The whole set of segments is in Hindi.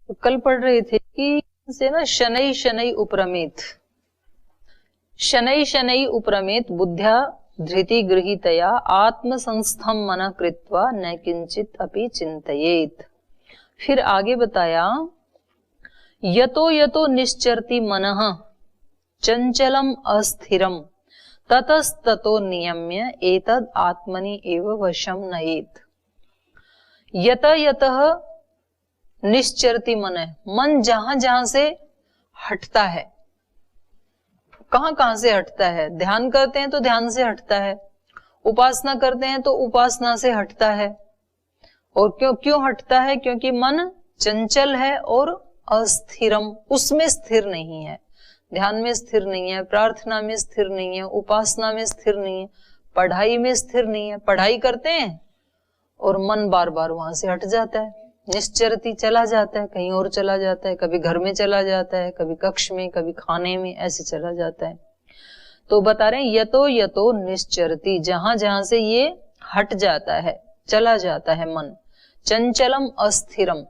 तो कल पढ़ रहे थे कि से ना शनै शनै उपरमेत, शनै शनै उपरमेत बुद्ध्या धृति गृहीतया आत्मसंस्थम मन कृत्वा न किंचित अपि चिंतयेत। फिर आगे बताया यतो यतो निश्चरति मनः चंचलम अस्थिरम ततस्ततो नियम्य एतद आत्मनि एव वशम नयेत। यत यतः निश्चरति मन, मन जहां जहां से हटता है, कहां कहां से हटता है? ध्यान करते हैं तो ध्यान से हटता है, उपासना करते हैं तो उपासना से हटता है। और क्यों क्यों हटता है? क्योंकि मन चंचल है और अस्थिरम, उसमें स्थिर नहीं है, ध्यान में स्थिर नहीं है, प्रार्थना में स्थिर नहीं है, उपासना में स्थिर नहीं है, पढ़ाई में स्थिर नहीं है। पढ़ाई करते हैं और मन बार बार वहां से हट जाता है, निश्चरती चला जाता है, कहीं और चला जाता है, कभी घर में चला जाता है, कभी कक्ष में, कभी खाने में, ऐसे चला जाता है। तो बता रहे हैं यतो यतो निश्चरती, जहां जहां से ये हट जाता है, चला जाता है मन, चंचलम अस्थिरम,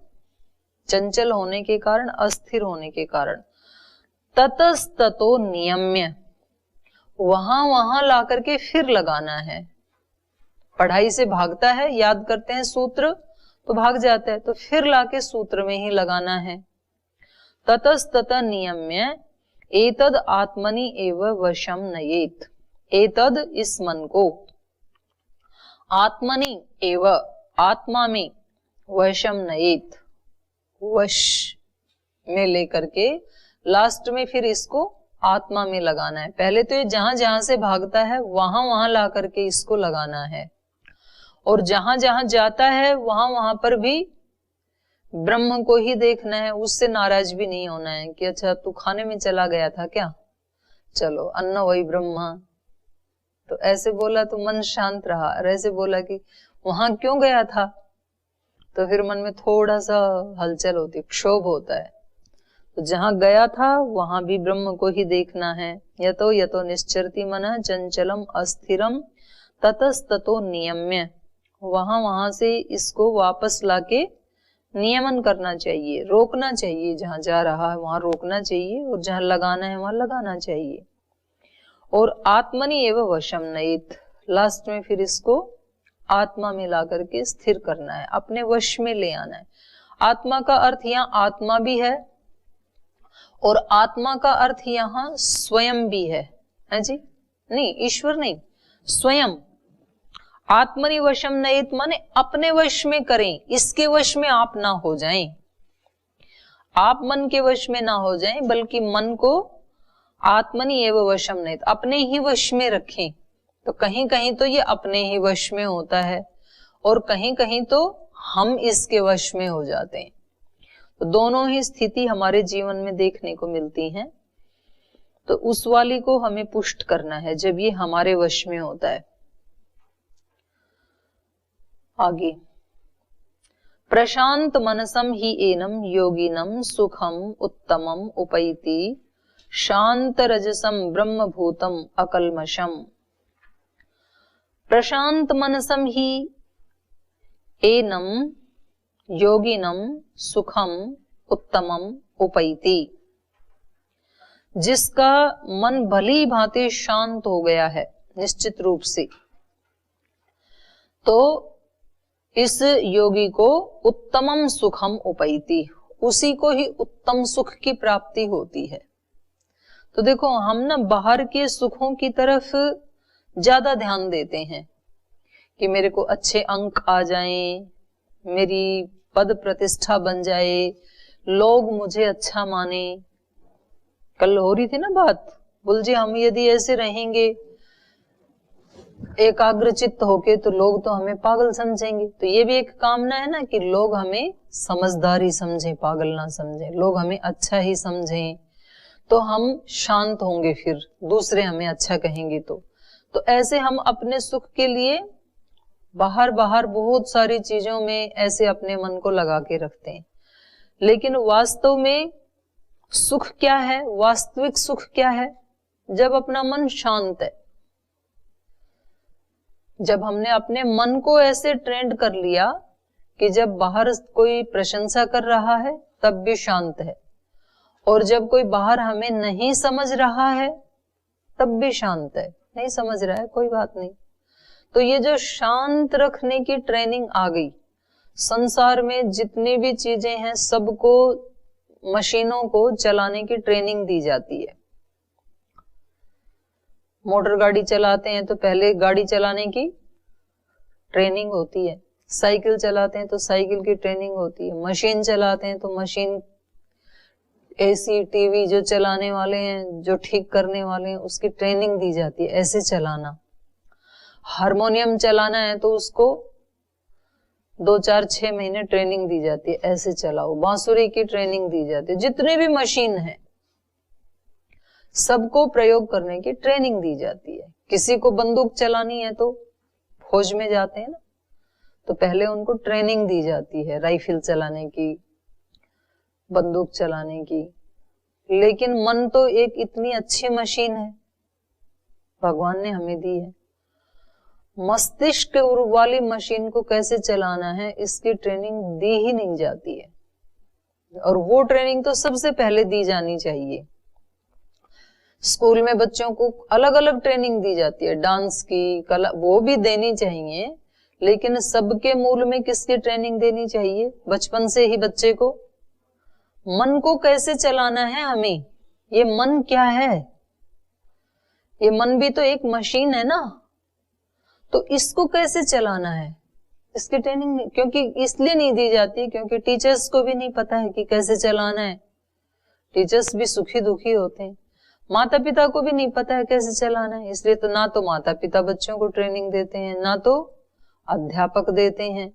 चंचल होने के कारण, अस्थिर होने के कारण, ततस्ततो नियम्य, वहां वहां ला करके फिर लगाना है। पढ़ाई से भागता है, याद करते हैं सूत्र तो भाग जाता है, तो फिर लाके सूत्र में ही लगाना है। ततस्तत नियम्य एतद आत्मनि एव वशम नयेत, एतद इस मन को, आत्मनि एव आत्मा में, वशम नयेत वश में लेकर के लास्ट में फिर इसको आत्मा में लगाना है। पहले तो ये जहां जहां से भागता है वहां वहां ला करके इसको लगाना है, और जहां जहां जाता है वहां वहां पर भी ब्रह्म को ही देखना है, उससे नाराज भी नहीं होना है कि अच्छा तू खाने में चला गया था क्या, चलो अन्न वही ब्रह्म, तो ऐसे बोला तो मन शांत रहा, और ऐसे बोला कि वहां क्यों गया था, तो फिर मन में थोड़ा सा हलचल होती, क्षोभ होता है। तो जहां गया था वहां भी ब्रह्म को ही देखना है। यतो यतो निश्चरति मनः चंचलम अस्थिरम ततस्ततो नियम्य, वहां वहां से इसको वापस लाके नियमन करना चाहिए, रोकना चाहिए, जहां जा रहा है वहां रोकना चाहिए, और जहां लगाना है वहां लगाना चाहिए। और आत्मनि एव वशम नयेत, लास्ट में फिर इसको आत्मा में ला करके स्थिर करना है, अपने वश में ले आना है। आत्मा का अर्थ यहाँ आत्मा भी है, और आत्मा का अर्थ यहाँ स्वयं भी है जी, नहीं ईश्वर नहीं, स्वयं। आत्मनि वशम नयेत माने अपने वश में करें, इसके वश में आप ना हो जाएं, आप मन के वश में ना हो जाएं, बल्कि मन को आत्मनि एव वशम नयेत, अपने ही वश में रखें। तो कहीं कहीं तो ये अपने ही वश में होता है, और कहीं कहीं तो हम इसके वश में हो जाते हैं। तो दोनों ही स्थिति हमारे जीवन में देखने को मिलती हैं। तो उस वाली को हमें पुष्ट करना है जब ये हमारे वश में होता है। आगे प्रशांत मनसम ही एनम योगिनम सुखम उत्तमम उपैति शांत रजसम ब्रह्मभूतम अकल्मषम। प्रशांत मनसम ही एनम योगिनम सुखम उत्तमम उपैति, जिसका मन भली भांति शांत हो गया है निश्चित रूप से, तो इस योगी को उत्तमम सुखम उपैति, उसी को ही उत्तम सुख की प्राप्ति होती है। तो देखो हम ना बाहर के सुखों की तरफ ज्यादा ध्यान देते हैं कि मेरे को अच्छे अंक आ जाएं, मेरी पद प्रतिष्ठा बन जाए, लोग मुझे अच्छा माने। कल हो रही थी ना बात, बोल जी हम यदि ऐसे रहेंगे एकाग्र चित्त होके तो लोग तो हमें पागल समझेंगे। तो ये भी एक कामना है ना कि लोग हमें समझदारी समझें, पागल ना समझें, लोग हमें अच्छा ही समझें, तो हम शांत होंगे, फिर दूसरे हमें अच्छा कहेंगे। तो ऐसे हम अपने सुख के लिए बाहर बाहर बहुत सारी चीजों में ऐसे अपने मन को लगा के रखते हैं, लेकिन वास्तव में सुख क्या है, वास्तविक सुख क्या है? जब अपना मन शांत है, जब हमने अपने मन को ऐसे ट्रेंड कर लिया कि जब बाहर कोई प्रशंसा कर रहा है तब भी शांत है, और जब कोई बाहर हमें नहीं समझ रहा है तब भी शांत है। नहीं समझ रहा है कोई बात नहीं। तो ये जो शांत रखने की ट्रेनिंग आ गई, संसार में जितनी भी चीजें हैं सबको, मशीनों को चलाने की ट्रेनिंग दी जाती है। मोटर गाड़ी चलाते हैं तो पहले गाड़ी चलाने की ट्रेनिंग होती है, साइकिल चलाते हैं तो साइकिल की ट्रेनिंग होती है, मशीन चलाते हैं तो मशीन, एसी टीवी जो चलाने वाले हैं, जो ठीक करने वाले हैं, उसकी ट्रेनिंग दी जाती है ऐसे चलाना। हारमोनियम चलाना है तो उसको 2-4-6 महीने ट्रेनिंग दी जाती है, ऐसे चलाओ। बांसुरी की ट्रेनिंग दी जाती है। जितने भी मशीन है सबको प्रयोग करने की ट्रेनिंग दी जाती है। किसी को बंदूक चलानी है तो फौज में जाते हैं ना, तो पहले उनको ट्रेनिंग दी जाती है राइफल चलाने की, बंदूक चलाने की। लेकिन मन तो एक इतनी अच्छी मशीन है, भगवान ने हमें दी है। मस्तिष्क वाली मशीन को कैसे चलाना है इसकी ट्रेनिंग दी ही नहीं जाती है, और वो ट्रेनिंग तो सबसे पहले दी जानी चाहिए। स्कूल में बच्चों को अलग अलग ट्रेनिंग दी जाती है, डांस की, कला, वो भी देनी चाहिए, लेकिन सबके मूल में किसकी ट्रेनिंग देनी चाहिए? बचपन से ही बच्चे को मन को कैसे चलाना है हमें। ये मन क्या है? ये मन भी तो एक मशीन है ना, तो इसको कैसे चलाना है इसकी ट्रेनिंग नहीं, क्योंकि इसलिए नहीं दी जाती क्योंकि टीचर्स को भी नहीं पता है कि कैसे चलाना है। टीचर्स भी सुखी दुखी होते हैं, माता पिता को भी नहीं पता है कैसे चलाना है, इसलिए तो ना तो माता पिता बच्चों को ट्रेनिंग देते हैं, ना तो अध्यापक देते हैं।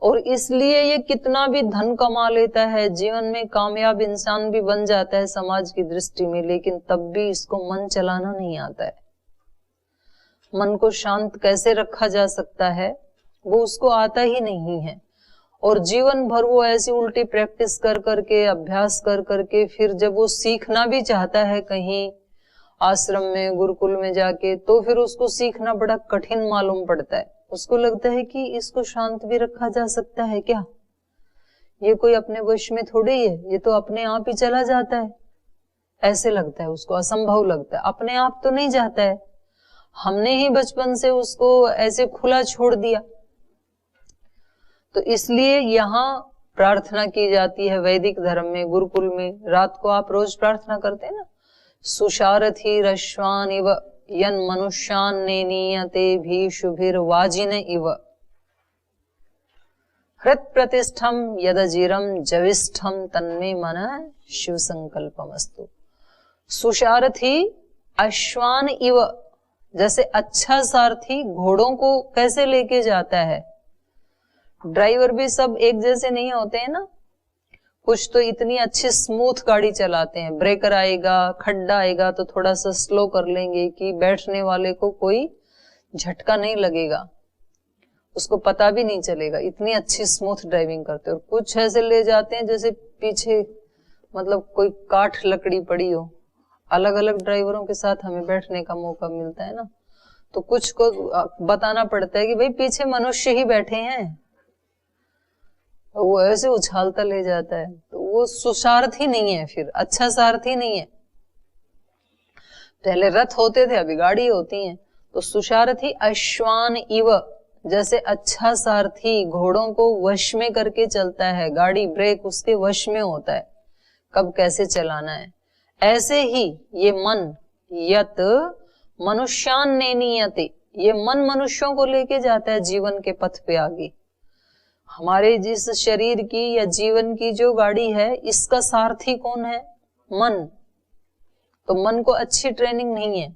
और इसलिए ये कितना भी धन कमा लेता है, जीवन में कामयाब इंसान भी बन जाता है समाज की दृष्टि में, लेकिन तब भी इसको मन चलाना नहीं आता है। मन को शांत कैसे रखा जा सकता है वो उसको आता ही नहीं है। और जीवन भर वो ऐसी उल्टी प्रैक्टिस कर करके, अभ्यास कर करके, फिर जब वो सीखना भी चाहता है कहीं आश्रम में, गुरुकुल में जाके, तो फिर उसको सीखना बड़ा कठिन मालूम पड़ता है। उसको लगता है कि इसको शांत भी रखा जा सकता है क्या, ये कोई अपने वश में थोड़ी है, ये तो अपने आप ही चला जाता है, ऐसे लगता है उसको, असंभव लगता है। अपने आप तो नहीं जाता है, हमने ही बचपन से उसको ऐसे खुला छोड़ दिया। तो इसलिए यहाँ प्रार्थना की जाती है वैदिक धर्म में, गुरुकुल में। रात को आप रोज प्रार्थना करते हैं ना, सुशारथी रश्वान इव यन मनुष्यान नेनीयते भी शुभिर वाजिन इव हृत प्रतिष्ठम यदजीरम जविष्ठम तन्मे मन शिव संकल्पमस्तु। सुशारथी अश्वान इव, जैसे अच्छा सारथी घोड़ों को कैसे लेके जाता है। ड्राइवर भी सब एक जैसे नहीं होते हैं ना, कुछ तो इतनी अच्छी स्मूथ गाड़ी चलाते हैं, ब्रेकर आएगा, खड्डा आएगा तो थोड़ा सा स्लो कर लेंगे कि बैठने वाले को कोई झटका नहीं लगेगा, उसको पता भी नहीं चलेगा, इतनी अच्छी स्मूथ ड्राइविंग करते हैं। और कुछ ऐसे ले जाते हैं जैसे पीछे मतलब कोई काठ लकड़ी पड़ी हो। अलग अलग ड्राइवरों के साथ हमें बैठने का मौका मिलता है ना, तो कुछ को बताना पड़ता है कि भाई पीछे मनुष्य ही बैठे हैं, वो ऐसे उछालता ले जाता है, तो वो सुसारथी नहीं है, फिर अच्छा सारथी नहीं है। पहले रथ होते थे, अभी गाड़ी होती है। तो सुसारथी अश्वान इव, जैसे अच्छा सारथी घोड़ों को वश में करके चलता है, गाड़ी ब्रेक उसके वश में होता है, कब कैसे चलाना है। ऐसे ही ये मन, यत मनुष्यान नेनीयते, ये मन मनुष्यों को लेके जाता है जीवन के पथ पे आगे। हमारे जिस शरीर की या जीवन की जो गाड़ी है, इसका सारथी कौन है? मन। तो मन को अच्छी ट्रेनिंग नहीं है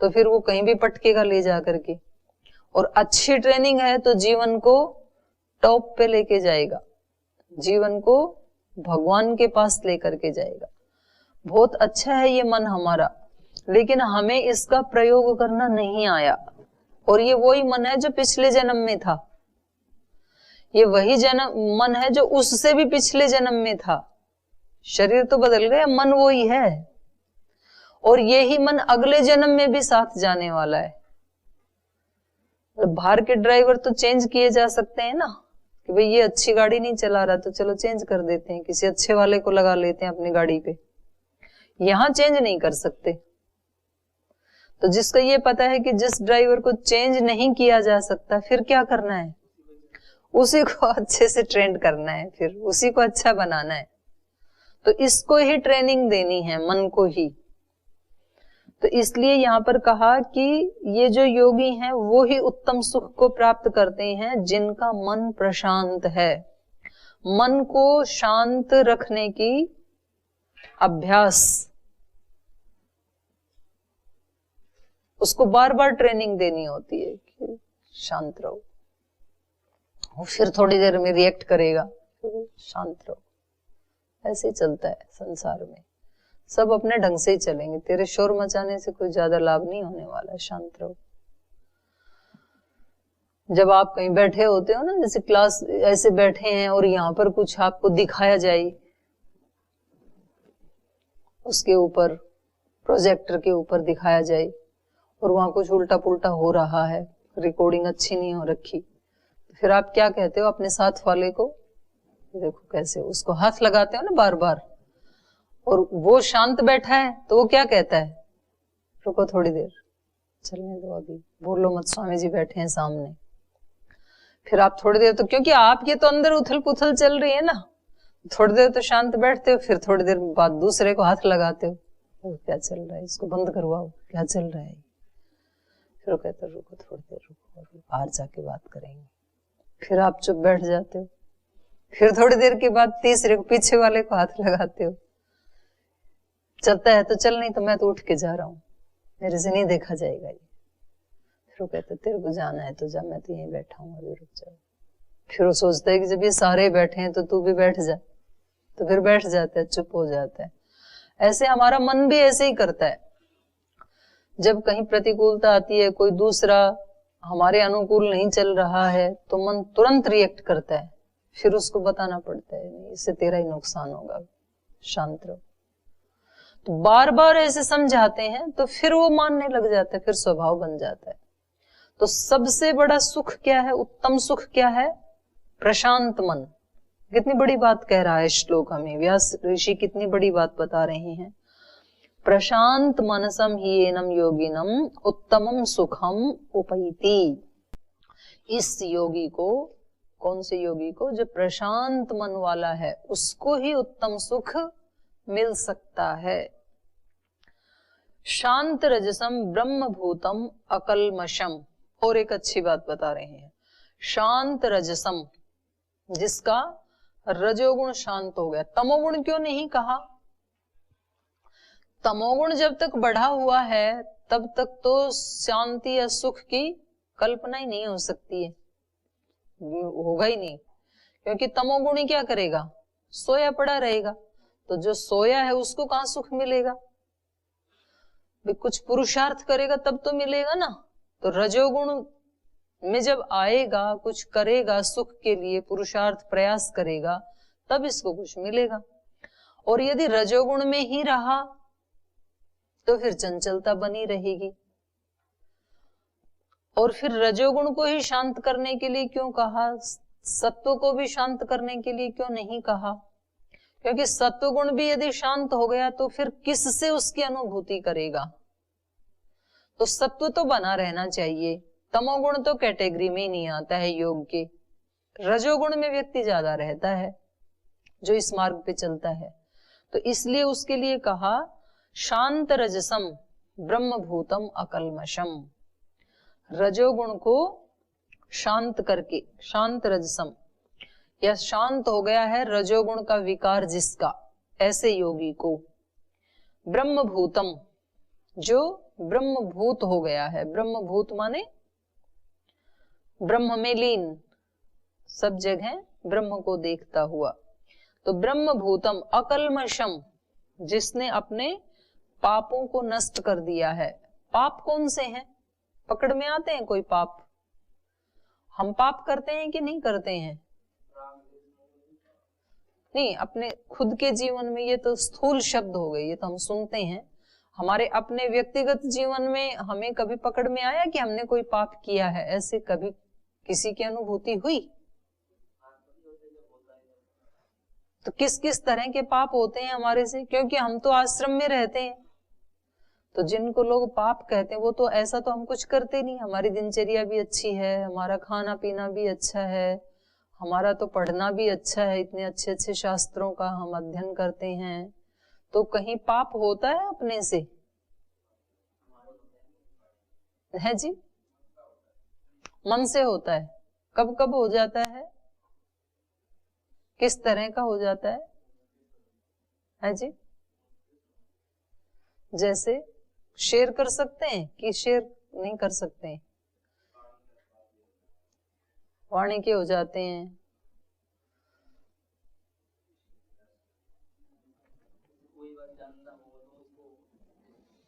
तो फिर वो कहीं भी पटकेगा ले जा करके, और अच्छी ट्रेनिंग है तो जीवन को टॉप पे लेके जाएगा, जीवन को भगवान के पास लेकर के जाएगा। बहुत अच्छा है ये मन हमारा, लेकिन हमें इसका प्रयोग करना नहीं आया। और ये वही मन है जो पिछले जन्म में था, ये वही जन्म मन है जो उससे भी पिछले जन्म में था। शरीर तो बदल गया, मन वही है, और यही मन अगले जन्म में भी साथ जाने वाला है। बाहर के ड्राइवर तो चेंज किए जा सकते हैं ना, कि भाई ये अच्छी गाड़ी नहीं चला रहा तो चलो चेंज कर देते हैं, किसी अच्छे वाले को लगा लेते हैं अपनी गाड़ी पे। यहां चेंज नहीं कर सकते। तो जिसका ये पता है कि जिस ड्राइवर को चेंज नहीं किया जा सकता, फिर क्या करना है, उसी को अच्छे से ट्रेन करना है, फिर उसी को अच्छा बनाना है। तो इसको ही ट्रेनिंग देनी है, मन को ही। तो इसलिए यहाँ पर कहा कि ये जो योगी हैं वो ही उत्तम सुख को प्राप्त करते हैं जिनका मन प्रशांत है। मन को शांत रखने की अभ्यास, उसको बार बार ट्रेनिंग देनी होती है कि शांत रहो, वो फिर थोड़ी देर में रिएक्ट करेगा, फिर शांत रहो। ऐसे ही चलता है संसार में, सब अपने ढंग से ही चलेंगे। तेरे शोर मचाने से कोई ज्यादा लाभ नहीं होने वाला, शांत रहो। जब आप कहीं बैठे होते हो ना, जैसे क्लास ऐसे बैठे हैं और यहाँ पर कुछ आपको दिखाया जाए, उसके ऊपर प्रोजेक्टर के ऊपर दिखाया जाए और वहां कुछ उल्टा पुल्टा हो रहा है, रिकॉर्डिंग अच्छी नहीं हो रखी, फिर आप क्या कहते हो अपने साथ वाले को, देखो कैसे, उसको हाथ लगाते हो ना बार बार, और वो शांत बैठा है तो वो क्या कहता है, रुको थोड़ी देर, चलने दो, अभी बोलो मत, स्वामी जी बैठे हैं सामने। फिर आप थोड़ी देर, तो क्योंकि आपके तो अंदर उथल पुथल चल रही है ना, थोड़ी देर तो शांत बैठते हो, फिर थोड़ी देर बाद दूसरे को हाथ लगाते हो, क्या चल रहा है, इसको बंद करवाओ, क्या चल रहा है। फिर वो कहते हो रुको थोड़ी देर, रुको बाहर जाके बात करेंगे। फिर आप चुप बैठ जाते हो, फिर थोड़ी देर के बाद तीसरे को, पीछे वाले को हाथ लगाते हो, चलता है तो चल, नहीं तो मैं तो उठ के जा रहा हूँ, मेरे से नहीं देखा जाएगा ये। फिर वो कहते तेरे को जाना है तो जा, मैं तो यहीं बैठा हूँ, अभी रुक जाओ। फिर वो सोचता है कि जब ये सारे बैठे हैं तो तू भी बैठ जा, तो फिर बैठ जाता है, चुप हो जाता है। ऐसे हमारा मन भी ऐसे ही करता है। जब कहीं प्रतिकूलता आती है, कोई दूसरा हमारे अनुकूल नहीं चल रहा है, तो मन तुरंत रिएक्ट करता है, फिर उसको बताना पड़ता है नहीं, इससे तेरा ही नुकसान होगा, शांत रहो। तो बार बार ऐसे समझाते हैं तो फिर वो मानने लग जाता है, फिर स्वभाव बन जाता है। तो सबसे बड़ा सुख क्या है, उत्तम सुख क्या है, प्रशांत मन। कितनी बड़ी बात कह रहा है श्लोक हमें, व्यास ऋषि कितनी बड़ी बात बता रहे हैं। प्रशांत मनसम ही एनम योगिनम उत्तमम सुखम उपैति। इस योगी को, कौन से योगी को, जो प्रशांत मन वाला है, उसको ही उत्तम सुख मिल सकता है। शांत रजसम ब्रह्म भूतम अकलमशम। और एक अच्छी बात बता रहे हैं, शांत रजसम, जिसका रजोगुण शांत हो गया। तमोगुण क्यों नहीं कहा, तमोगुण जब तक बढ़ा हुआ है तब तक तो शांति या सुख की कल्पना ही नहीं हो सकती है, होगा ही नहीं। क्योंकि तमोगुणी क्या करेगा, सोया पड़ा रहेगा, तो जो सोया है उसको कहां सुख मिलेगा, कुछ पुरुषार्थ करेगा तब तो मिलेगा ना। तो रजोगुण में जब आएगा, कुछ करेगा सुख के लिए, पुरुषार्थ प्रयास करेगा, तब इसको कुछ मिलेगा। और यदि रजोगुण में ही रहा तो फिर चंचलता बनी रहेगी। और फिर रजोगुण को ही शांत करने के लिए क्यों कहा, सत्व को भी शांत करने के लिए क्यों नहीं कहा? क्योंकि सत्व गुण भी यदि शांत हो गया तो फिर किससे उसकी अनुभूति करेगा। तो सत्व तो बना रहना चाहिए, तमोगुण तो कैटेगरी में ही नहीं आता है योग के। रजोगुण में व्यक्ति ज्यादा रहता है जो इस मार्ग पे चलता है, तो इसलिए उसके लिए कहा शांत रजसम ब्रह्म भूतम अकलमशम। रजोगुण को शांत करके, शांत रजसम, या शांत हो गया है रजोगुण का विकार जिसका, ऐसे योगी को ब्रह्म भूतम, जो ब्रह्म भूत हो गया है। ब्रह्म भूत माने ब्रह्म में लीन, सब जगह ब्रह्म को देखता हुआ। तो ब्रह्म भूतम अकलमशम, जिसने अपने पापों को नष्ट कर दिया है। पाप कौन से हैं, पकड़ में आते हैं कोई पाप? हम पाप करते हैं कि नहीं करते हैं? नहीं, अपने खुद के जीवन में, ये तो स्थूल शब्द हो गए, ये तो हम सुनते हैं। हमारे अपने व्यक्तिगत जीवन में हमें कभी पकड़ में आया कि हमने कोई पाप किया है? ऐसे कभी किसी की अनुभूति हुई? तो किस किस तरह के पाप होते हैं हमारे से, क्योंकि हम तो आश्रम में रहते हैं। तो जिनको लोग पाप कहते हैं वो तो ऐसा तो हम कुछ करते नहीं, हमारी दिनचर्या भी अच्छी है, हमारा खाना पीना भी अच्छा है, हमारा तो पढ़ना भी अच्छा है, इतने अच्छे अच्छे शास्त्रों का हम अध्ययन करते हैं। तो कहीं पाप होता है अपने से? है जी, मन से होता है। कब कब हो जाता है, किस तरह का हो जाता है जी? जैसे शेयर कर सकते हैं कि शेयर नहीं कर सकते हैं? वाणी के हो जाते हैं। कोई बात जानना हो तो उसको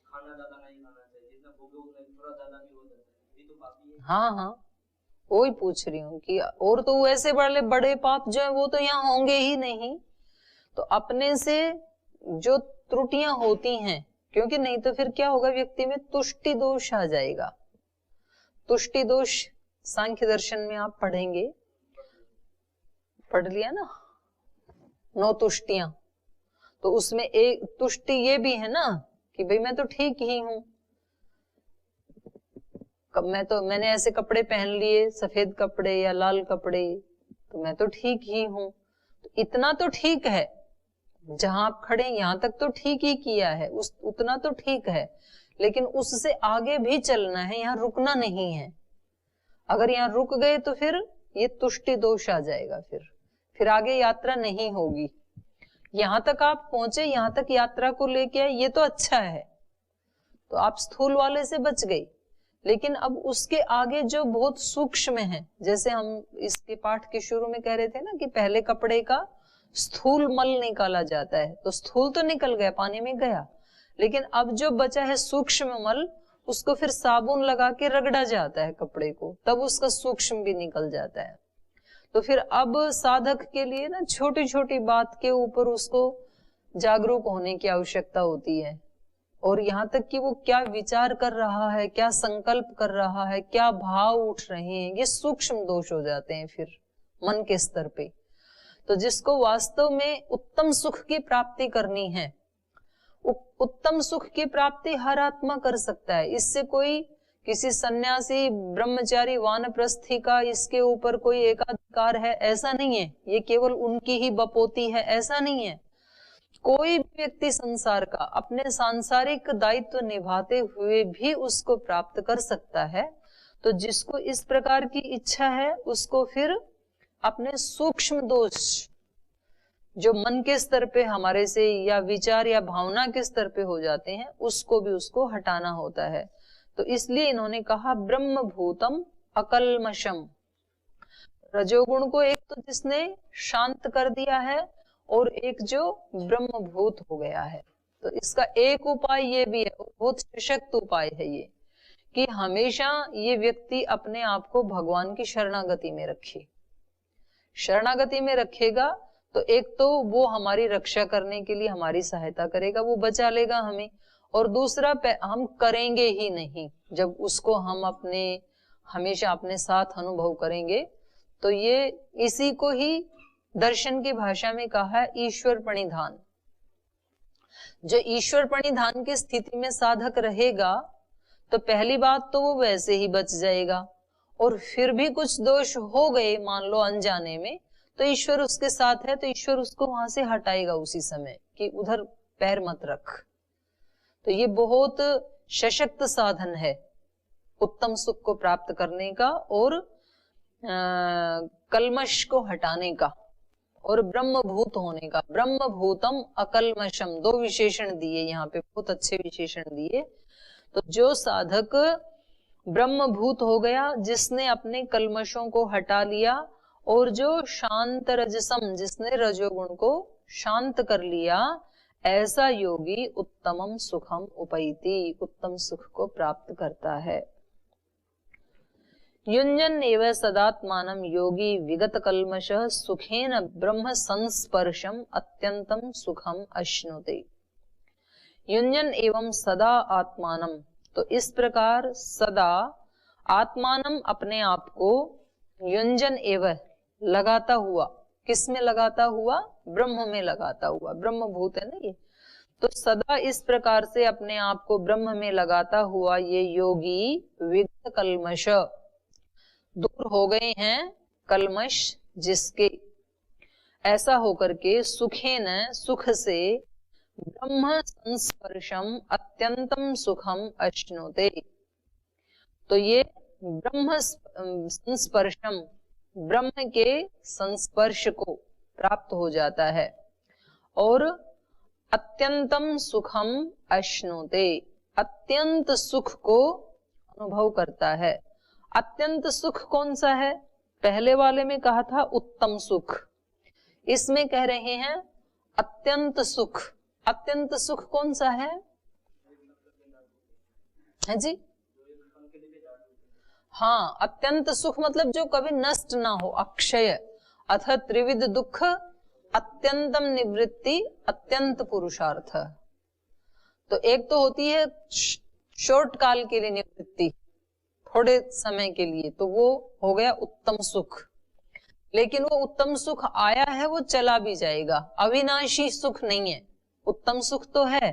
खाना ज्यादा नहीं खाना चाहिए, जितना भोगे उतना थोड़ा ज्यादा भी हो जाता है, ये तो पापी है। हाँ हाँ, वही पूछ रही हूँ कि और तो वैसे बड़े बड़े पाप जो है वो तो यहाँ होंगे ही नहीं। तो अपने से जो त्रुटियां होती हैं, क्योंकि नहीं तो फिर क्या होगा, व्यक्ति में तुष्टि दोष आ जाएगा। तुष्टि दोष सांख्य दर्शन में आप पढ़ेंगे, पढ़ लिया ना, 9 तुष्टियां। तो उसमें एक तुष्टि ये भी है ना कि भाई मैं तो ठीक ही हूं, मैंने ऐसे कपड़े पहन लिए, सफेद कपड़े या लाल कपड़े, तो मैं तो ठीक ही हूं। तो इतना तो ठीक है, जहां आप खड़े यहां तक तो ठीक ही किया है, उतना तो ठीक है, लेकिन उससे आगे भी चलना है, यहाँ रुकना नहीं है। अगर यहाँ रुक गए तो फिर ये तुष्टि दोष आ जाएगा, फिर आगे यात्रा नहीं होगी। यहां तक आप पहुंचे, यहां तक यात्रा को लेके आए, ये तो अच्छा है, तो आप स्थूल वाले से बच गई। लेकिन अब उसके आगे जो बहुत सूक्ष्म है, जैसे हम इसके पाठ के शुरू में कह रहे थे ना कि पहले कपड़े का स्थूल मल निकाला जाता है, तो स्थूल तो निकल गया, पानी में गया, लेकिन अब जो बचा है सूक्ष्म मल, उसको फिर साबुन लगा के रगड़ा जाता है कपड़े को, तब उसका सूक्ष्म भी निकल जाता है। तो फिर अब साधक के लिए ना छोटी छोटी बात के ऊपर उसको जागरूक होने की आवश्यकता होती है, और यहाँ तक कि वो क्या विचार कर रहा है, क्या संकल्प कर रहा है, क्या भाव उठ रहे हैं, ये सूक्ष्म दोष हो जाते हैं फिर मन के स्तर पे। तो जिसको वास्तव में उत्तम सुख की प्राप्ति करनी है, उत्तम सुख की प्राप्ति हर आत्मा कर सकता है। इससे कोई किसी सन्यासी, ब्रह्मचारी, वानप्रस्थी का इसके ऊपर कोई एकाधिकार है, ऐसा नहीं है। ये केवल उनकी ही बपोती है, ऐसा नहीं है। कोई भी व्यक्ति संसार का अपने सांसारिक दायित्व निभाते हुए भी उसको प्राप्त कर सकता है। तो जिसको इस प्रकार की इच्छा है, उसको फिर अपने सूक्ष्म दोष जो मन के स्तर पे हमारे से या विचार या भावना के स्तर पे हो जाते हैं, उसको भी उसको हटाना होता है। तो इसलिए इन्होंने कहा ब्रह्म भूतम अकल्मषम। रजोगुण को एक तो जिसने शांत कर दिया है, और एक जो ब्रह्मभूत हो गया है। तो इसका एक उपाय ये भी है, बहुत सशक्त उपाय है ये, कि हमेशा ये व्यक्ति अपने आप को भगवान की शरणागति में रखे। शरणागति में रखेगा तो एक तो वो हमारी रक्षा करने के लिए हमारी सहायता करेगा, वो बचा लेगा हमें, और दूसरा हम करेंगे ही नहीं। जब उसको हम हमेशा अपने साथ अनुभव करेंगे, तो ये इसी को ही दर्शन की भाषा में कहा है ईश्वर प्रणिधान। जो ईश्वर प्रणिधान की स्थिति में साधक रहेगा, तो पहली बात तो वो वैसे ही बच जाएगा, और फिर भी कुछ दोष हो गए मान लो अनजाने में, तो ईश्वर उसके साथ है, तो ईश्वर उसको वहां से हटाएगा उसी समय कि उधर पैर मत रख। तो ये बहुत सशक्त साधन है उत्तम सुख को प्राप्त करने का, और कल्मश को हटाने का, और ब्रह्मभूत होने का। ब्रह्मभूतम अकल्मषम, 2 विशेषण दिए यहाँ पे, बहुत अच्छे विशेषण दिए। तो जो साधक ब्रह्मभूत हो गया, जिसने अपने कल्मशों को हटा लिया, और जो शांत रजसम, जिसने रजोगुण को शांत कर लिया, ऐसा योगी उत्तमम सुखम उपैति, उत्तम सुख को प्राप्त करता है। युञ्जन एव सदात्मानं योगी विगत कल्मषः सुखेन ब्रह्म संस्पर्शम अत्यंतम सुखम अश्नुते। युञ्जन एवं सदा आत्मानम, तो इस प्रकार सदा आत्मानम, अपने आप को, युञ्जन एव लगाता हुआ, किस में लगाता हुआ? ब्रह्म में लगाता हुआ। ब्रह्म भूत है ना ये, तो सदा इस प्रकार से अपने आप को ब्रह्म में लगाता हुआ ये योगी विगत कल्मश, दूर हो गए हैं कल्मश जिसके, ऐसा होकर के सुखेन, सुख से, ब्रह्म संस्पर्शम अत्यंतम सुखम अश्नुते। तो ये ब्रह्म संस्पर्शम, ब्रह्म के संस्पर्श को प्राप्त हो जाता है और अत्यंतम सुखम अश्नुते, अत्यंत सुख को अनुभव करता है। अत्यंत सुख कौन सा है? पहले वाले में कहा था उत्तम सुख, इसमें कह रहे हैं अत्यंत सुख। अत्यंत सुख कौन सा है जी? हाँ, अत्यंत सुख मतलब जो कभी नष्ट ना हो, अक्षय। अथ त्रिविध दुख अत्यंतम निवृत्ति अत्यंत पुरुषार्थ। तो एक तो होती है शॉर्ट काल के लिए निवृत्ति, थोड़े समय के लिए, तो वो हो गया उत्तम सुख। लेकिन वो उत्तम सुख आया है, वो चला भी जाएगा, अविनाशी सुख नहीं है। उत्तम सुख तो है,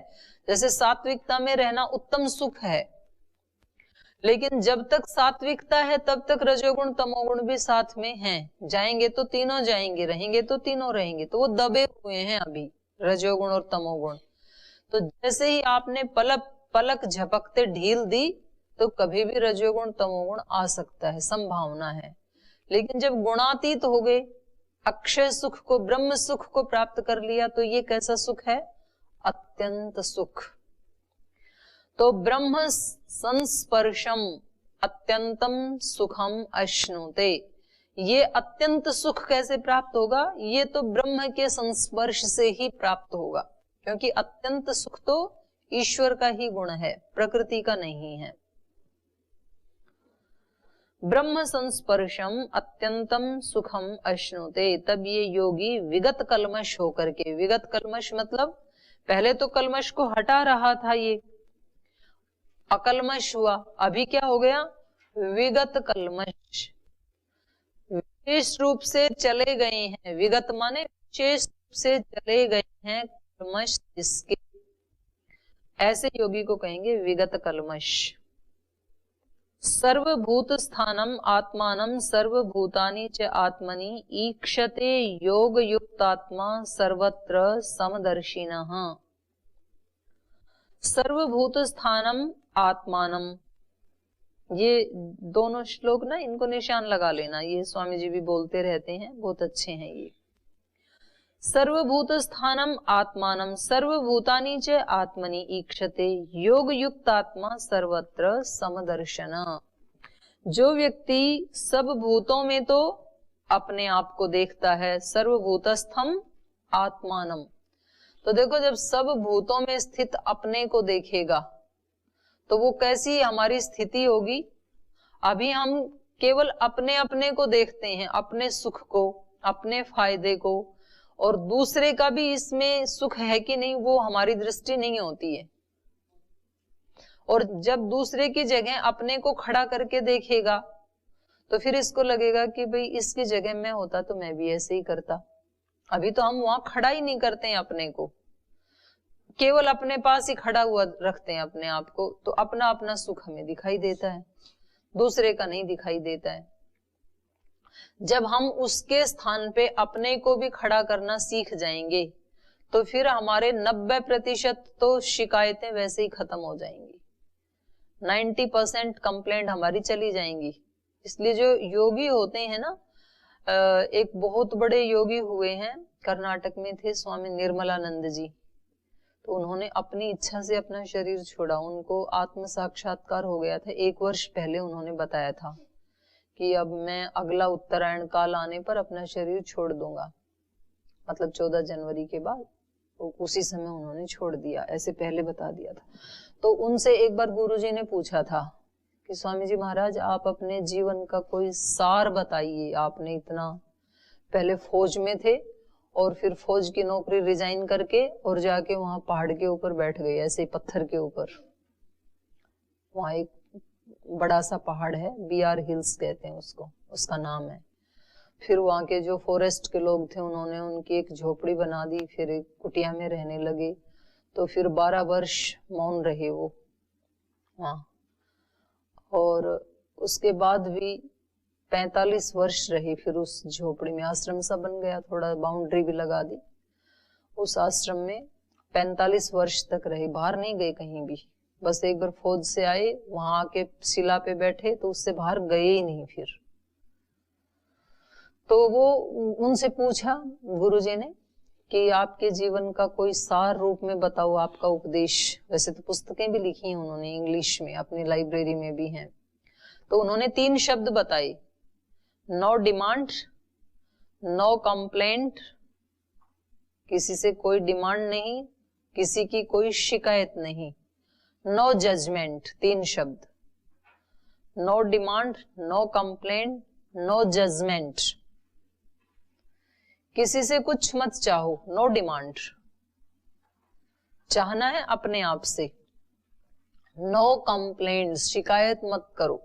जैसे सात्विकता में रहना उत्तम सुख है, लेकिन जब तक सात्विकता है तब तक रजोगुण तमोगुण भी साथ में हैं। जाएंगे तो तीनों जाएंगे, रहेंगे तो तीनों रहेंगे, तो वो दबे हुए हैं अभी रजोगुण और तमोगुण। तो जैसे ही आपने पलक झपकते ढील दी तो कभी भी रजोगुण तमोगुण आ सकता है, संभावना है। लेकिन जब गुणातीत हो गए, अक्षय सुख को, ब्रह्म सुख को प्राप्त कर लिया, तो ये कैसा सुख है? अत्यंत सुख। तो ब्रह्म संस्पर्शम अत्यंतम सुखम अश्नुते, ये अत्यंत सुख कैसे प्राप्त होगा? ये तो ब्रह्म के संस्पर्श से ही प्राप्त होगा, क्योंकि अत्यंत सुख तो ईश्वर का ही गुण है, प्रकृति का नहीं है। ब्रह्म संस्पर्शम अत्यंतम सुखम अश्नुते, तब ये योगी विगत कल्मश होकर के, विगत कल्मश मतलब पहले तो कल्मश को हटा रहा था, ये अकल्मश हुआ, अभी क्या हो गया? विगत कल्मश, विशेष रूप से चले गए हैं। विगत माने विशेष रूप से चले गए हैं कल्मश जिसके, ऐसे योगी को कहेंगे विगत कल्मश। सर्वभूत स्थानम आत्मानम सर्वभूतानि च आत्मनि ईक्षते योग युक्तात्मा सर्वत्र समदर्शिनः। सर्वभूत स्थानम आत्मानम, ये दोनों श्लोक ना, इनको निशान लगा लेना, ये स्वामी जी भी बोलते रहते हैं, बहुत अच्छे हैं ये। सर्वभूत स्थानम आत्मानम सर्वभूतानि च आत्मनि ईक्षते योग युक्त आत्मा सर्वत्र समदर्शन। जो व्यक्ति सब भूतों में तो अपने आप को देखता है, सर्वभूतस्थम आत्मानम, तो देखो जब सब भूतों में स्थित अपने को देखेगा तो वो कैसी हमारी स्थिति होगी? अभी हम केवल अपने अपने को देखते हैं, अपने सुख को, अपने फायदे को, और दूसरे का भी इसमें सुख है कि नहीं वो हमारी दृष्टि नहीं होती है। और जब दूसरे की जगह अपने को खड़ा करके देखेगा तो फिर इसको लगेगा कि भाई इसकी जगह मैं होता तो मैं भी ऐसे ही करता। अभी तो हम वहां खड़ा ही नहीं करते हैं अपने को, केवल अपने पास ही खड़ा हुआ रखते हैं अपने आप को, तो अपना अपना सुख हमें दिखाई देता है, दूसरे का नहीं दिखाई देता है। जब हम उसके स्थान पे अपने को भी खड़ा करना सीख जाएंगे तो फिर हमारे 90% तो शिकायतें वैसे ही खत्म हो जाएंगी, 90% कंप्लेंट हमारी चली जाएंगी। इसलिए जो योगी होते हैं ना, एक बहुत बड़े योगी हुए हैं, कर्नाटक में थे स्वामी निर्मलानंद जी, तो उन्होंने अपनी इच्छा से अपना शरीर छोड़ा, उनको आत्म साक्षात्कार हो गया था। 1 वर्ष पहले उन्होंने बताया था कि अब मैं अगला उत्तरायण काल आने पर अपना शरीर छोड़ दूंगा, मतलब 14 जनवरी के बाद, तो उसी समय उन्होंने छोड़ दिया, ऐसे पहले बता दिया था। तो उनसे एक बार गुरुजी ने पूछा था कि स्वामी जी महाराज आप अपने जीवन का कोई सार बताइए, आपने इतना पहले फौज में थे और फिर फौज की नौकरी रिजाइन करके और जाके वहां पहाड़ के ऊपर बैठ गए, ऐसे पत्थर के ऊपर, वहां एक बड़ा सा पहाड़ है, BR हिल्स कहते हैं उसको, उसका नाम है। फिर वहां के जो फॉरेस्ट के लोग थे उन्होंने उनकी एक झोपड़ी बना दी, फिर एक कुटिया में रहने लगे। तो फिर 12 वर्ष मौन रहे वो। हाँ, और उसके बाद भी 45 वर्ष रहे फिर उस झोपड़ी में। आश्रम सा बन गया, थोड़ा बाउंड्री भी लगा दी। उस आश्रम में 45 वर्ष तक रहे, बाहर नहीं गए कहीं भी। बस एक बार फौज से आए, वहां आके शिला पे बैठे, तो उससे बाहर गए ही नहीं फिर। तो वो उनसे पूछा गुरुजी ने कि आपके जीवन का कोई सार रूप में बताओ आपका उपदेश। वैसे तो पुस्तकें भी लिखी हैं उन्होंने इंग्लिश में, अपनी लाइब्रेरी में भी हैं। तो उन्होंने 3 शब्द बताए, नो डिमांड, नो कंप्लेंट, किसी से कोई डिमांड नहीं, किसी की कोई शिकायत नहीं, नो जजमेंट। 3 शब्द, no demand, no complaint, no judgement. किसी से कुछ मत चाहो, नो डिमांड, चाहना है अपने आप से। नो कंप्लेंट, शिकायत मत करो,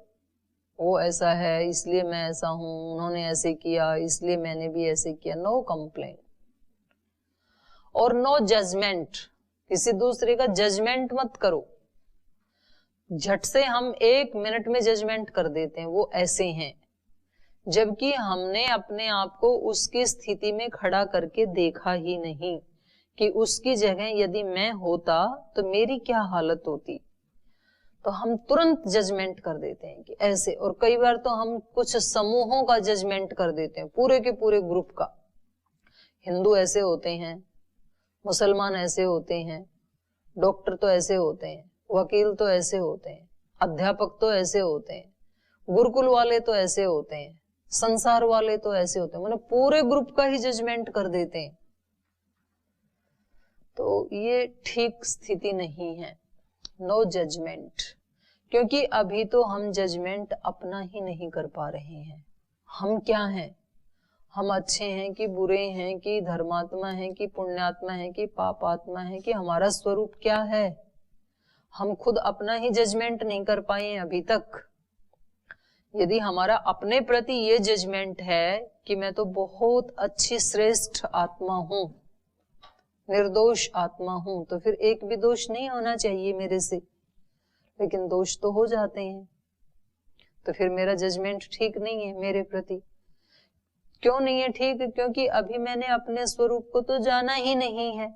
वो ऐसा है इसलिए मैं ऐसा हूं, उन्होंने ऐसे किया इसलिए मैंने भी ऐसे किया, नो कंप्लेंट। और नो जजमेंट, किसी दूसरे का जजमेंट मत करो। झट से हम 1 मिनट में जजमेंट कर देते हैं, वो ऐसे हैं, जबकि हमने अपने आप को उसकी स्थिति में खड़ा करके देखा ही नहीं कि उसकी जगह यदि मैं होता तो मेरी क्या हालत होती। तो हम तुरंत जजमेंट कर देते हैं कि ऐसे। और कई बार तो हम कुछ समूहों का जजमेंट कर देते हैं, पूरे के पूरे ग्रुप का। हिंदू ऐसे होते हैं, मुसलमान ऐसे होते हैं, डॉक्टर तो ऐसे होते हैं, वकील तो ऐसे होते हैं, अध्यापक तो ऐसे होते हैं, गुरुकुल वाले तो ऐसे होते हैं, संसार वाले तो ऐसे होते हैं, मतलब पूरे ग्रुप का ही जजमेंट कर देते हैं। तो ये ठीक स्थिति नहीं है, नो जजमेंट। क्योंकि अभी तो हम जजमेंट अपना ही नहीं कर पा रहे हैं। हम क्या हैं, हम अच्छे हैं कि बुरे हैं, कि धर्मात्मा हैं कि पुण्यात्मा हैं कि पापात्मा हैं, कि हमारा स्वरूप क्या है, हम खुद अपना ही जजमेंट नहीं कर पाए हैं अभी तक। यदि हमारा अपने प्रति ये जजमेंट है कि मैं तो बहुत अच्छी श्रेष्ठ आत्मा हूं, निर्दोष आत्मा हूं, तो फिर एक भी दोष नहीं होना चाहिए मेरे से, लेकिन दोष तो हो जाते हैं। तो फिर मेरा जजमेंट ठीक नहीं है मेरे प्रति। क्यों नहीं है ठीक? क्योंकि अभी मैंने अपने स्वरूप को तो जाना ही नहीं है।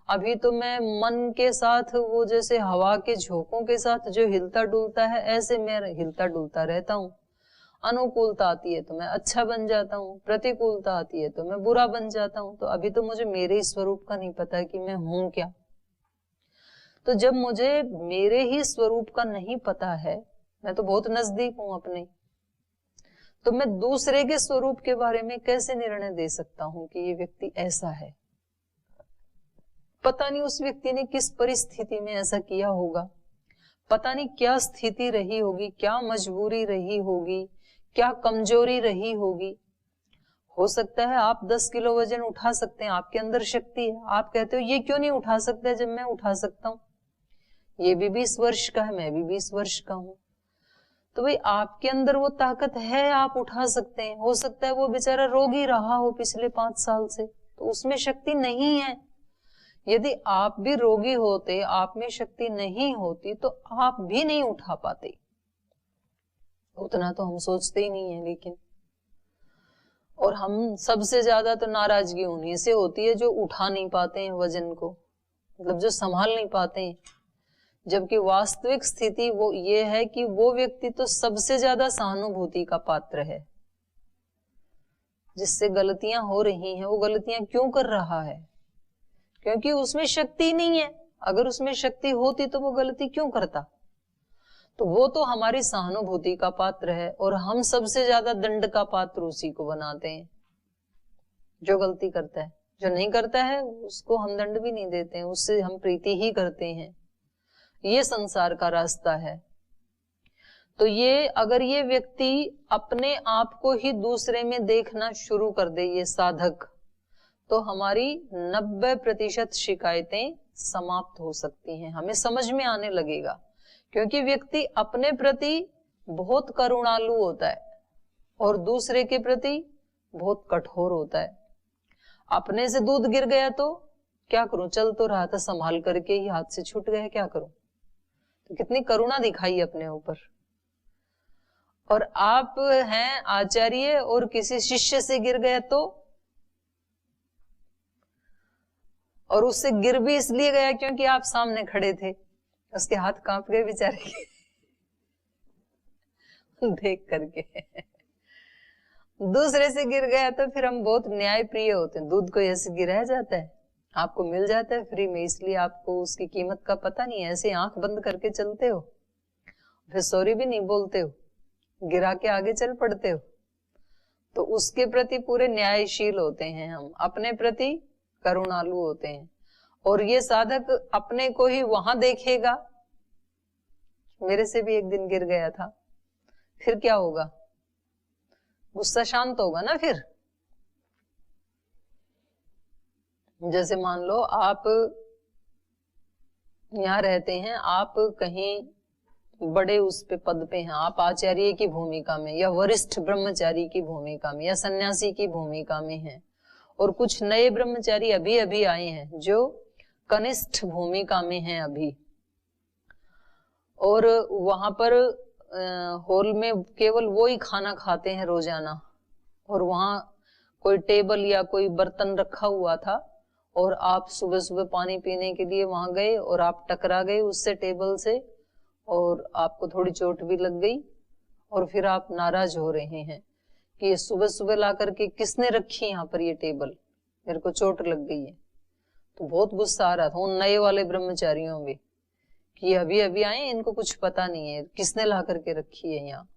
अभी तो मैं मन के साथ, वो जैसे हवा के झोंकों के साथ जो हिलता डुलता है, ऐसे मैं हिलता डुलता रहता हूँ। अनुकूलता आती है तो मैं अच्छा बन जाता हूँ, प्रतिकूलता आती है तो मैं बुरा बन जाता हूँ। तो अभी तो मुझे मेरे ही स्वरूप का नहीं पता है कि मैं हूं क्या। तो जब मुझे मेरे ही स्वरूप का नहीं पता है, मैं तो बहुत नजदीक हूं अपने, तो मैं दूसरे के स्वरूप के बारे में कैसे निर्णय दे सकता हूं कि ये व्यक्ति ऐसा है। पता नहीं उस व्यक्ति ने किस परिस्थिति में ऐसा किया होगा, पता नहीं क्या स्थिति रही होगी, क्या मजबूरी रही होगी, क्या कमजोरी रही होगी। हो सकता है आप 10 किलो वजन उठा सकते हैं, आपके अंदर शक्ति है, आप कहते हो ये क्यों नहीं उठा सकता जब मैं उठा सकता हूं, ये भी 20 वर्ष का है, मैं भी 20 वर्ष का हूं। तो भाई आपके अंदर वो ताकत है, आप उठा सकते हैं। हो सकता है वो बेचारा रोगी रहा हो पिछले 5 साल से, तो उसमें शक्ति नहीं है। यदि आप भी रोगी होते, आप में शक्ति नहीं होती, तो आप भी नहीं उठा पाते। उतना तो हम सोचते ही नहीं है। लेकिन और हम सबसे ज्यादा तो नाराजगी उन्हीं से होती है जो उठा नहीं पाते हैं वजन को, मतलब जो संभाल नहीं पाते हैं। जबकि वास्तविक स्थिति वो ये है कि वो व्यक्ति तो सबसे ज्यादा सहानुभूति का पात्र है। जिससे गलतियां हो रही हैं, वो गलतियां क्यों कर रहा है? क्योंकि उसमें शक्ति नहीं है। अगर उसमें शक्ति होती तो वो गलती क्यों करता? तो वो तो हमारी सहानुभूति का पात्र है, और हम सबसे ज्यादा दंड का पात्र उसी को बनाते हैं जो गलती करता है। जो नहीं करता है उसको हम दंड भी नहीं देते हैं, उससे हम प्रीति ही करते हैं। ये संसार का रास्ता है। तो ये अगर ये व्यक्ति अपने आप को ही दूसरे में देखना शुरू कर दे, ये साधक, तो हमारी 90% शिकायतें समाप्त हो सकती हैं। हमें समझ में आने लगेगा, क्योंकि व्यक्ति अपने प्रति बहुत करुणालु होता है और दूसरे के प्रति बहुत कठोर होता है। अपने से दूध गिर गया तो क्या करूं, चल तो रहा था, संभाल करके ही हाथ से छूट गया, क्या करूं। तो कितनी करुणा दिखाई अपने ऊपर। और आप हैं आचार्य और किसी शिष्य से गिर गया तो, और उससे गिर भी इसलिए गया क्योंकि आप सामने खड़े थे, उसके हाथ कांप गए बेचारे के देख करके। दूसरे से गिर गया तो फिर हम बहुत न्याय प्रिय होते हैं, दूध को ऐसे गिराया जाता है, आपको मिल जाता है फ्री में, इसलिए आपको उसकी कीमत का पता नहीं है, ऐसे आंख बंद करके चलते हो, फिर सॉरी भी नहीं बोलते हो, गिरा के आगे चल पड़ते हो। तो उसके प्रति पूरे न्यायशील होते हैं हम, अपने प्रति करुणालु होते हैं। और ये साधक अपने को ही वहां देखेगा, मेरे से भी एक दिन गिर गया था, फिर क्या होगा, गुस्सा शांत होगा ना। फिर जैसे मान लो आप यहाँ रहते हैं, आप कहीं बड़े उस पे पद पे हैं, आप आचार्य की भूमिका में या वरिष्ठ ब्रह्मचारी की भूमिका में या सन्यासी की भूमिका में हैं, और कुछ नए ब्रह्मचारी अभी अभी आए हैं जो कनिष्ठ भूमिका में हैं अभी, और वहां पर हॉल में केवल वो ही खाना खाते हैं रोजाना, और वहां कोई टेबल या कोई बर्तन रखा हुआ था, और आप सुबह सुबह पानी पीने के लिए वहां गए और आप टकरा गए उससे टेबल से, और आपको थोड़ी चोट भी लग गई, और फिर आप नाराज हो रहे हैं कि ये सुबह सुबह ला करके किसने रखी यहाँ पर ये टेबल, मेरे को चोट लग गई है। तो बहुत गुस्सा आ रहा था उन नए वाले ब्रह्मचारियों में कि अभी अभी आए, इनको कुछ पता नहीं है किसने ला करके रखी है यहाँ।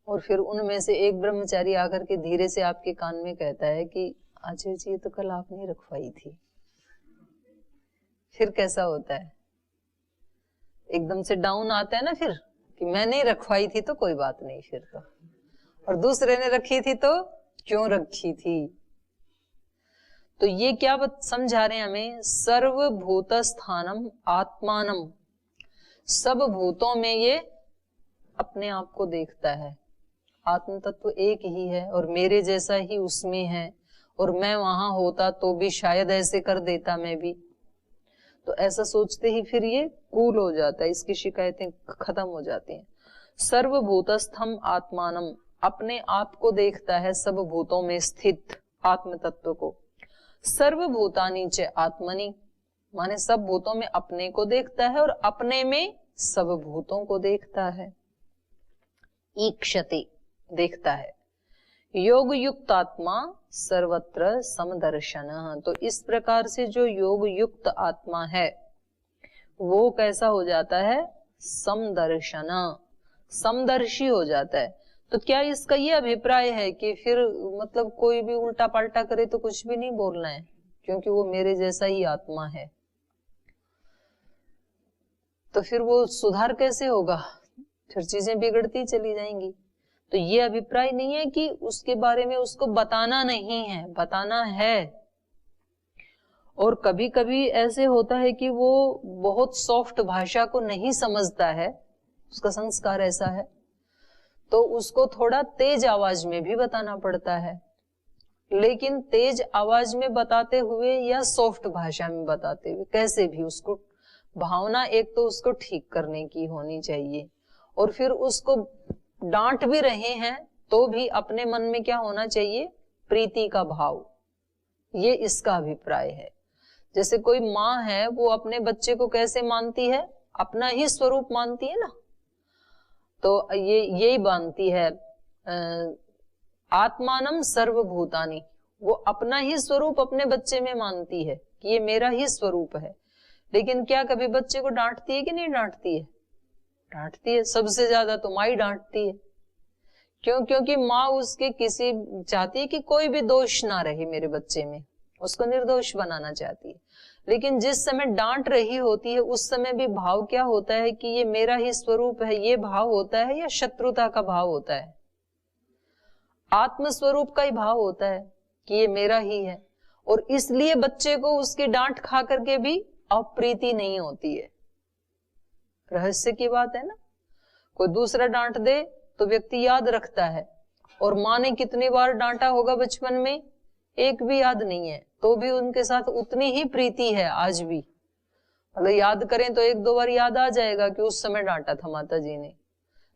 और फिर उनमें से एक ब्रह्मचारी आकर के धीरे से आपके कान में कहता है कि आचार्य जी ये तो कल आपने रखवाई थी। फिर कैसा होता है, एकदम से डाउन आता है ना फिर कि मैं नहीं रखवाई थी तो कोई बात नहीं फिर तो, और दूसरे ने रखी थी तो क्यों रखी थी। तो ये क्या समझा रहे हैं हमें, सर्वभूत स्थानम आत्मानम, सब भूतों में ये अपने आप को देखता है, आत्म तत्व एक ही है और मेरे जैसा ही उसमें है, और मैं वहां होता तो भी शायद ऐसे कर देता मैं भी। तो ऐसा सोचते ही फिर ये कूल हो जाता है, इसकी शिकायतें खत्म हो जाती हैं। सर्वभूतस्थम आत्मानम, अपने आप को देखता है सब भूतों में स्थित आत्म तत्व को। सर्वभूतानि च आत्मनि, माने सब भूतों में अपने को देखता है और अपने में सब भूतों को देखता है। ईक्षते, देखता है। योग युक्त आत्मा सर्वत्र समदर्शन, तो इस प्रकार से जो योग युक्त आत्मा है वो कैसा हो जाता है, समदर्शन, समदर्शी हो जाता है। तो क्या इसका ये अभिप्राय है कि फिर मतलब कोई भी उल्टा पलटा करे तो कुछ भी नहीं बोलना है क्योंकि वो मेरे जैसा ही आत्मा है, तो फिर वो सुधार कैसे होगा, फिर चीजें बिगड़ती चली जाएंगी। तो ये अभिप्राय नहीं है कि उसके बारे में उसको बताना नहीं है, बताना है। और कभी कभी ऐसे होता है कि वो बहुत सॉफ्ट भाषा को नहीं समझता है, उसका संस्कार ऐसा है, तो उसको थोड़ा तेज आवाज में भी बताना पड़ता है। लेकिन तेज आवाज में बताते हुए या सॉफ्ट भाषा में बताते हुए कैसे भी उसको भावना एक तो उसको ठीक करने की होनी चाहिए, और फिर उसको डांट भी रहे हैं तो भी अपने मन में क्या होना चाहिए, प्रीति का भाव। ये इसका अभिप्राय है। जैसे कोई माँ है वो अपने बच्चे को कैसे मानती है, अपना ही स्वरूप मानती है ना, तो ये यही मानती है आत्मानम सर्वभूतानि, वो अपना ही स्वरूप अपने बच्चे में मानती है कि ये मेरा ही स्वरूप है। लेकिन क्या कभी बच्चे को डांटती है कि नहीं डांटती है, डांटती है, सबसे ज्यादा तो माँ ही डांटती है। क्यों, क्योंकि माँ उसके किसी चाहती है कि कोई भी दोष ना रहे मेरे बच्चे में, उसको निर्दोष बनाना चाहती है। लेकिन जिस समय डांट रही होती है उस समय भी भाव क्या होता है कि ये मेरा ही स्वरूप है, ये भाव होता है या शत्रुता का भाव होता है, आत्म स्वरूप का ही भाव होता है कि ये मेरा ही है। और इसलिए बच्चे को उसकी डांट खा करके भी अप्रीति नहीं होती है। रहस्य की बात है ना, कोई दूसरा डांट दे तो व्यक्ति याद रखता है, और माँ ने कितनी बार डांटा होगा बचपन में, एक भी याद नहीं है, तो भी उनके साथ उतनी ही प्रीति है आज भी। मतलब याद करें तो एक दो बार याद आ जाएगा कि उस समय डांटा था माता जी ने,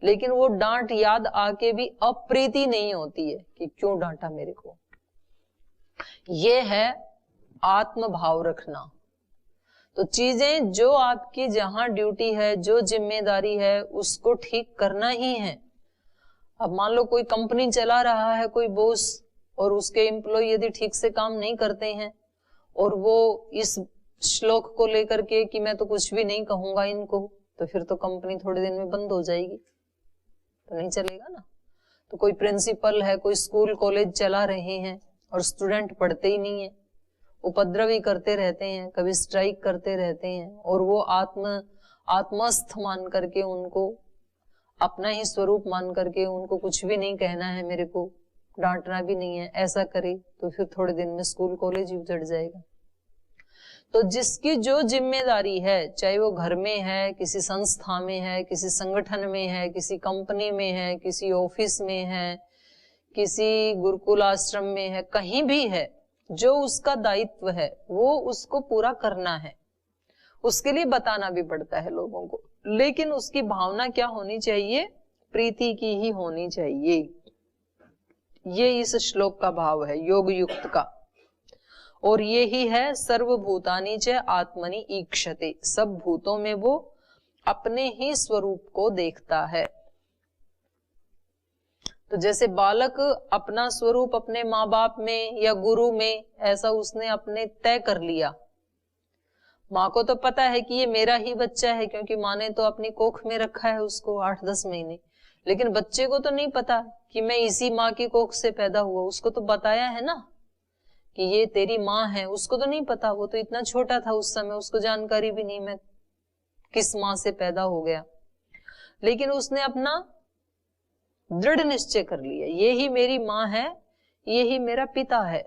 लेकिन वो डांट याद आके भी अप्रीति नहीं होती है कि क्यों डांटा मेरे को। ये है आत्म भाव रखना। तो चीजें जो आपकी जहां ड्यूटी है, जो जिम्मेदारी है, उसको ठीक करना ही है। अब मान लो कोई कंपनी चला रहा है कोई बॉस, और उसके एम्प्लॉय यदि ठीक से काम नहीं करते हैं, और वो इस श्लोक को लेकर के कि मैं तो कुछ भी नहीं कहूंगा इनको, तो फिर तो कंपनी थोड़े दिन में बंद हो जाएगी, तो नहीं चलेगा ना। तो कोई प्रिंसिपल है, कोई स्कूल कॉलेज चला रहे हैं और स्टूडेंट पढ़ते ही नहीं है, उपद्रव ही करते रहते हैं, कभी स्ट्राइक करते रहते हैं, और वो आत्मस्थ मान करके, उनको अपना ही स्वरूप मान करके उनको कुछ भी नहीं कहना है, मेरे को डांटना भी नहीं है, ऐसा करे, तो फिर थोड़े दिन में स्कूल कॉलेज ही उजड़ जाएगा। तो जिसकी जो जिम्मेदारी है, चाहे वो घर में है, किसी संस्था में है, किसी संगठन में है, किसी कंपनी में है, किसी ऑफिस में है, किसी गुरुकुल आश्रम में है, कहीं भी है, जो उसका दायित्व है वो उसको पूरा करना है। उसके लिए बताना भी पड़ता है लोगों को, लेकिन उसकी भावना क्या होनी चाहिए? प्रीति की ही होनी चाहिए। ये इस श्लोक का भाव है योग युक्त का। और ये ही है सर्वभूतानि च आत्मनि ईक्षते, सब भूतों में वो अपने ही स्वरूप को देखता है। तो जैसे बालक अपना स्वरूप अपने माँ बाप में या गुरु में, ऐसा उसने अपने तय कर लिया। माँ को तो पता है कि ये मेरा ही बच्चा है, क्योंकि माँ ने तो अपनी कोख में रखा है उसको 8-10 महीने, लेकिन बच्चे को तो नहीं पता कि मैं इसी माँ की कोख से पैदा हुआ। उसको तो बताया है ना कि ये तेरी माँ है, उसको तो नहीं पता, वो तो इतना छोटा था उस समय, उसको जानकारी भी नहीं मैं किस माँ से पैदा हो गया। लेकिन उसने अपना दृढ़ निश्चय कर लिया, ये ही मेरी माँ है, ये ही मेरा पिता है।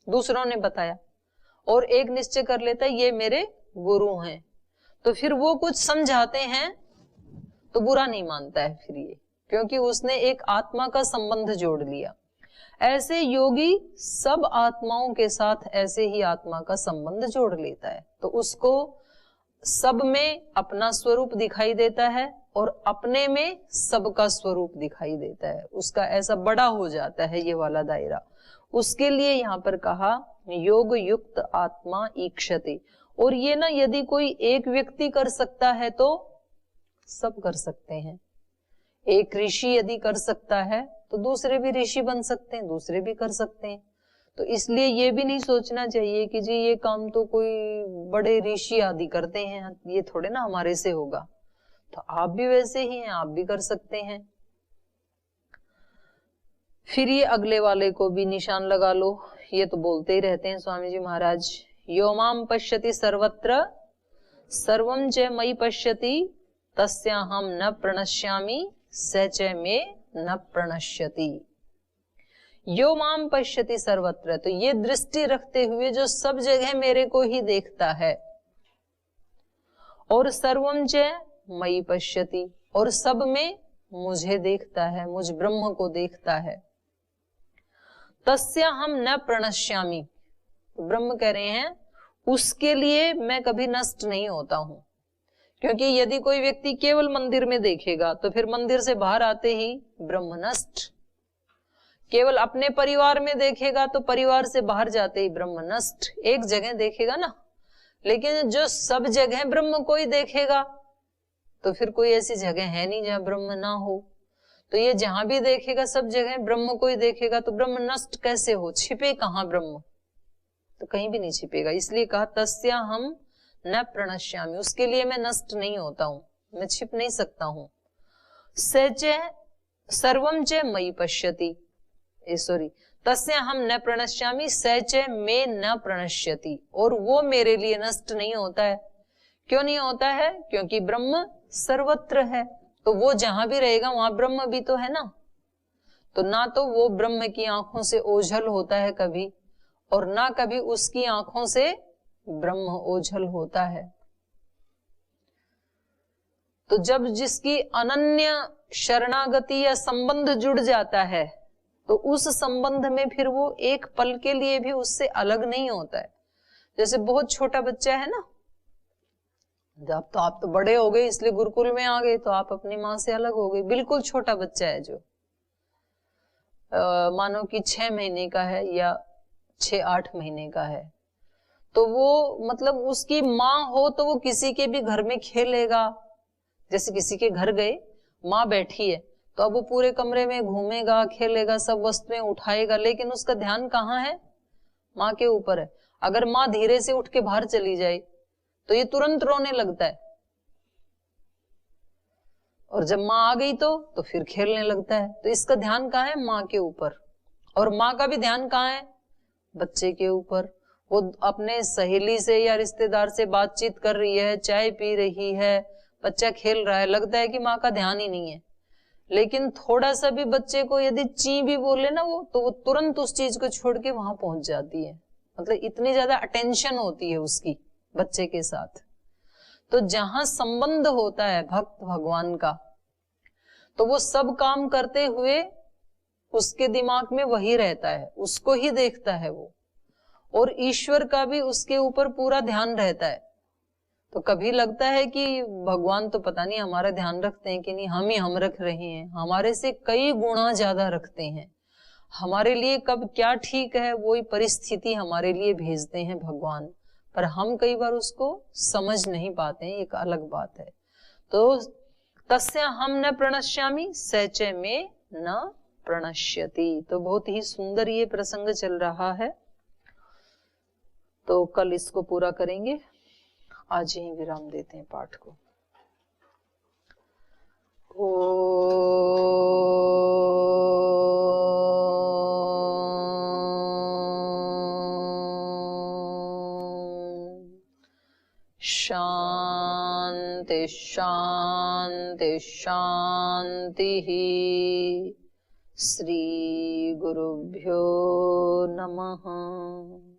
दूसरों ने बताया, और एक निश्चय कर लेता है ये मेरे गुरु हैं, तो फिर वो कुछ समझाते हैं तो बुरा नहीं मानता है फिर ये, क्योंकि उसने एक आत्मा का संबंध जोड़ लिया। ऐसे योगी सब आत्माओं के साथ ऐसे ही आत्मा का संबंध जोड़ लेता है, तो उसको सब में अपना स्वरूप दिखाई देता है और अपने में सबका स्वरूप दिखाई देता है। उसका ऐसा बड़ा हो जाता है ये वाला दायरा। उसके लिए यहाँ पर कहा योग युक्त आत्मा ईक्षते। और ये ना यदि कोई एक व्यक्ति कर सकता है तो सब कर सकते हैं। एक ऋषि यदि कर सकता है तो दूसरे भी ऋषि बन सकते हैं, दूसरे भी कर सकते हैं। तो इसलिए ये भी नहीं सोचना चाहिए कि जी ये काम तो कोई बड़े ऋषि आदि करते हैं, ये थोड़े ना हमारे से होगा। तो आप भी वैसे ही हैं, आप भी कर सकते हैं। फिर ये अगले वाले को भी निशान लगा लो, ये तो बोलते ही रहते हैं स्वामी जी महाराज, यो माम पश्यति सर्वत्र सर्वं च मयि पश्यति तस्याहं न प्रणश्यामि स च मे न प्रणश्यति। यो माम पश्यति सर्वत्र, तो ये दृष्टि रखते हुए जो सब जगह मेरे को ही देखता है, और सर्वं च मयि पश्यति, और सब में मुझे देखता है, मुझ ब्रह्म को देखता है। तस्याहं न प्रणश्यामि, ब्रह्म कह रहे हैं उसके लिए मैं कभी नष्ट नहीं होता हूं। क्योंकि यदि कोई व्यक्ति केवल मंदिर में देखेगा तो फिर मंदिर से बाहर आते ही ब्रह्म नष्ट, केवल अपने परिवार में देखेगा तो परिवार से बाहर जाते ही ब्रह्म नष्ट। एक जगह देखेगा ना, लेकिन जो सब जगह ब्रह्म को ही देखेगा तो फिर कोई ऐसी जगह है नहीं जहां ब्रह्म ना हो। तो ये जहां भी देखेगा सब जगह ब्रह्म को ही देखेगा, तो ब्रह्म नष्ट कैसे हो? छिपे कहां ब्रह्म? तो कहीं भी नहीं छिपेगा। इसलिए कहा तस्याहं न प्रणश्यामि, उसके लिए मैं नष्ट नहीं होता हूं, मैं छिप नहीं सकता हूं। सच सर्वं च मयि पश्यति, सॉरी, तस्याहं न प्रणश्यामि सच मे न प्रणश्यति, और वो मेरे लिए नष्ट नहीं होता है। क्यों नहीं होता है? क्योंकि ब्रह्म सर्वत्र है, तो वो जहां भी रहेगा वहां ब्रह्म भी तो है ना। तो ना तो वो ब्रह्म की आंखों से ओझल होता है कभी, और ना कभी उसकी आंखों से ब्रह्म ओझल होता है। तो जब जिसकी अनन्य शरणागति या संबंध जुड़ जाता है तो उस संबंध में फिर वो एक पल के लिए भी उससे अलग नहीं होता है। जैसे बहुत छोटा बच्चा है ना, जब तो आप तो बड़े हो गए इसलिए गुरुकुल में आ गए तो आप अपनी माँ से अलग हो गए। बिल्कुल छोटा बच्चा है जो मानो कि 6 महीने का है या 6-8 महीने का है, तो वो मतलब उसकी माँ हो तो वो किसी के भी घर में खेलेगा। जैसे किसी के घर गए, माँ बैठी है तो अब वो पूरे कमरे में घूमेगा, खेलेगा, सब वस्तुएं उठाएगा, लेकिन उसका ध्यान कहाँ है? माँ के ऊपर है। अगर माँ धीरे से उठ के बाहर चली जाए तो ये तुरंत रोने लगता है, और जब माँ आ गई तो फिर खेलने लगता है। तो इसका ध्यान कहाँ है? माँ के ऊपर। और माँ का भी ध्यान कहाँ है? बच्चे के ऊपर। वो अपने सहेली से या रिश्तेदार से बातचीत कर रही है, चाय पी रही है, बच्चा खेल रहा है, लगता है कि माँ का ध्यान ही नहीं है। लेकिन थोड़ा सा भी बच्चे को यदि ची भी बोले ना वो, तो वो तुरंत उस चीज को छोड़ के वहां पहुंच जाती है। मतलब इतनी ज्यादा अटेंशन होती है उसकी बच्चे के साथ। तो जहां संबंध होता है भक्त भगवान का, तो वो सब काम करते हुए उसके दिमाग में वही रहता है, उसको ही देखता है वो, और ईश्वर का भी उसके ऊपर पूरा ध्यान रहता है। तो कभी लगता है कि भगवान तो पता नहीं हमारा ध्यान रखते हैं कि नहीं, हम ही हम रख रहे हैं, हमारे से कई गुना ज्यादा रखते हैं। हमारे लिए कब क्या ठीक है वही परिस्थिति हमारे लिए भेजते हैं भगवान, पर हम कई बार उसको समझ नहीं पाते हैं, एक अलग बात है। तो तस्य हम न प्रणश्यामि सच में न प्रणश्यति। तो बहुत ही सुंदर ये प्रसंग चल रहा है, तो कल इसको पूरा करेंगे। आज यहीं विराम देते हैं पाठ को। शांति शांति शांति। श्री गुरुभ्यो नमः।